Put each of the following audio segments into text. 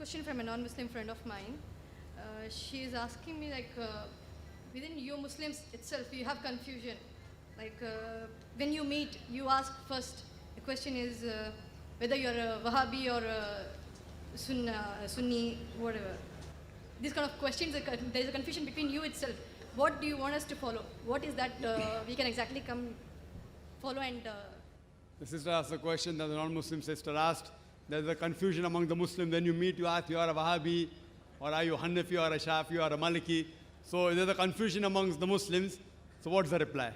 question from a non-Muslim friend of mine. She is asking me, like, within you Muslims itself, you have confusion. Like, when you meet, you ask first. The question is whether you're a Wahabi or a Sunni, whatever. These kind of questions, there is a confusion between you itself. What do you want us to follow? What is that we can exactly come follow and... The sister asked a question that the non-Muslim sister asked. There's a confusion among the Muslims. When you meet, you ask, you are a Wahabi, or are you Hanafi, or a Shafi, or a Maliki. So there's a confusion amongst the Muslims. So what's the reply?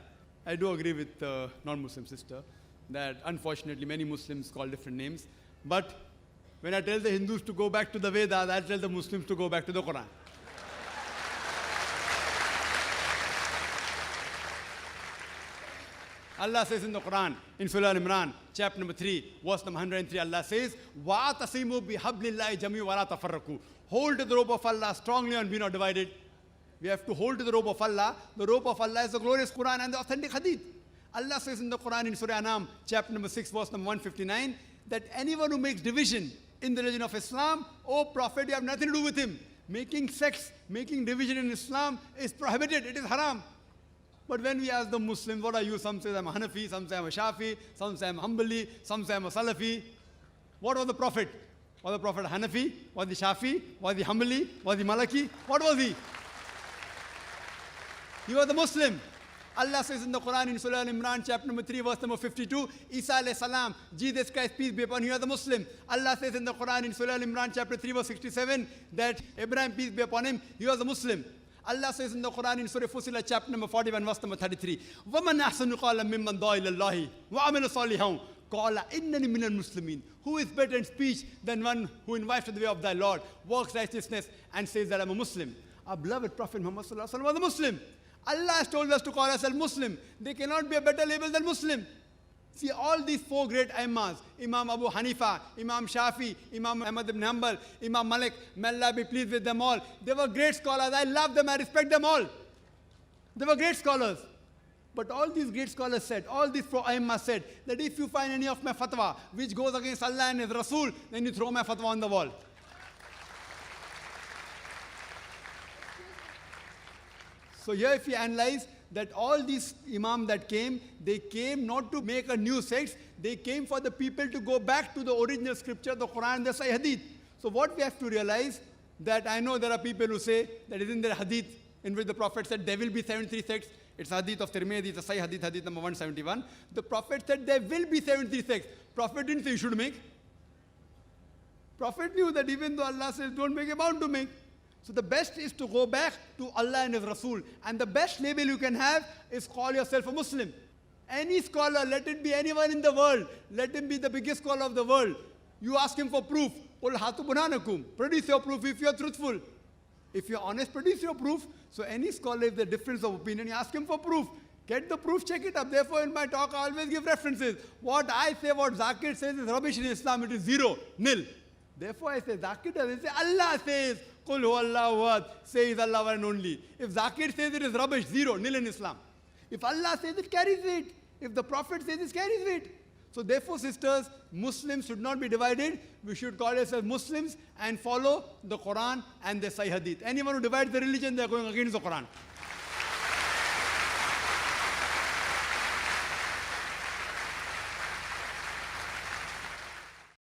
I do agree with the non-Muslim sister that unfortunately many Muslims call different names. But when I tell the Hindus to go back to the Vedas, I tell the Muslims to go back to the Quran. Allah says in the Quran, in Surah Al-Imran, chapter number 3, verse number 103, Allah says, وَاعْتَصِمُوا بِحَبْلِ اللَّهِ جَمِيعًا وَلَا تَفَرَّقُوا. Hold to the rope of Allah strongly and be not divided. We have to hold to the rope of Allah. The rope of Allah is the glorious Quran and the authentic Hadith. Allah says in the Quran, in Surah Anam, chapter number 6, verse number 159, that anyone who makes division in the religion of Islam, O Prophet, you have nothing to do with him. Making sects, making division in Islam is prohibited. It is haram. But when we ask the Muslims, what are you? Some say I'm a Hanafi, some say I'm a Shafi, some say I'm Hanbali, some say I'm a Salafi. What was the Prophet? Was the Prophet Hanafi? Was he Shafi? Was he Hanbali? Was he Maliki? What was he? He was a Muslim. Allah says in the Quran, in Surah Al-Imran, chapter number 3, verse number 52, Isa alayhi salam, Jesus Christ, peace be upon him, he was a Muslim. Allah says in the Quran, in Surah Al-Imran, chapter 3, verse 67, that Abraham, peace be upon him, he was a Muslim. Allah says in the Quran, in Surah Fussilat, chapter number 41, verse number 33, وَمَنْ أَحْسَنُ قَالًا مِمَّنْ دَعَا إِلَى اللَّهِ وَعَمِلَ صَالِحًا قَالَ إِنَّنِي مِنَ الْمُسْلِمِينَ. Who is better in speech than one who invites to the way of thy Lord, works righteousness, and says that I'm a Muslim? Our beloved Prophet Muhammad sallallahu alaihi wasallam was a Muslim. Allah has told us to call ourselves Muslim. There cannot be a better label than Muslim. See, all these four great Imams, Imam Abu Hanifa, Imam Shafi, Imam Ahmad ibn Hanbal, Imam Malik, may Allah be pleased with them all. They were great scholars. I love them. I respect them all. They were great scholars. But all these great scholars said, all these four Imams said, that if you find any of my fatwa which goes against Allah and His Rasul, then you throw my fatwa on the wall. So here if you analyze that all these imams that came, they came not to make a new sect, they came for the people to go back to the original scripture, the Quran, the Sahih Hadith. So what we have to realize, that I know there are people who say that isn't there Hadith in which the Prophet said there will be 73 sects. It's Hadith of Tirmidhi, it's a Sahih Hadith, Hadith number 171. The Prophet said there will be 73 sects. Prophet didn't say you should make. Prophet knew that even though Allah says don't make, you're bound to make. So the best is to go back to Allah and His Rasul. And the best label you can have is call yourself a Muslim. Any scholar, let it be anyone in the world, let him be the biggest scholar of the world. You ask him for proof. Qul hatu burhanakum. Produce your proof if you are truthful. If you are honest, produce your proof. So any scholar, if there's a difference of opinion, you ask him for proof. Get the proof, check it up. Therefore, in my talk, I always give references. What I say, what Zakir says is rubbish in Islam. It is zero, nil. Therefore, I say Zakir doesn't say. Allah says, Qul huwallahu ahad, says Allah one and only. If Zakir says it is rubbish, zero, nil in Islam. If Allah says it, carries weight. If the Prophet says it, carries weight. So therefore, sisters, Muslims should not be divided. We should call ourselves Muslims and follow the Quran and the Sahih Hadith. Anyone who divides the religion, they are going against the Quran.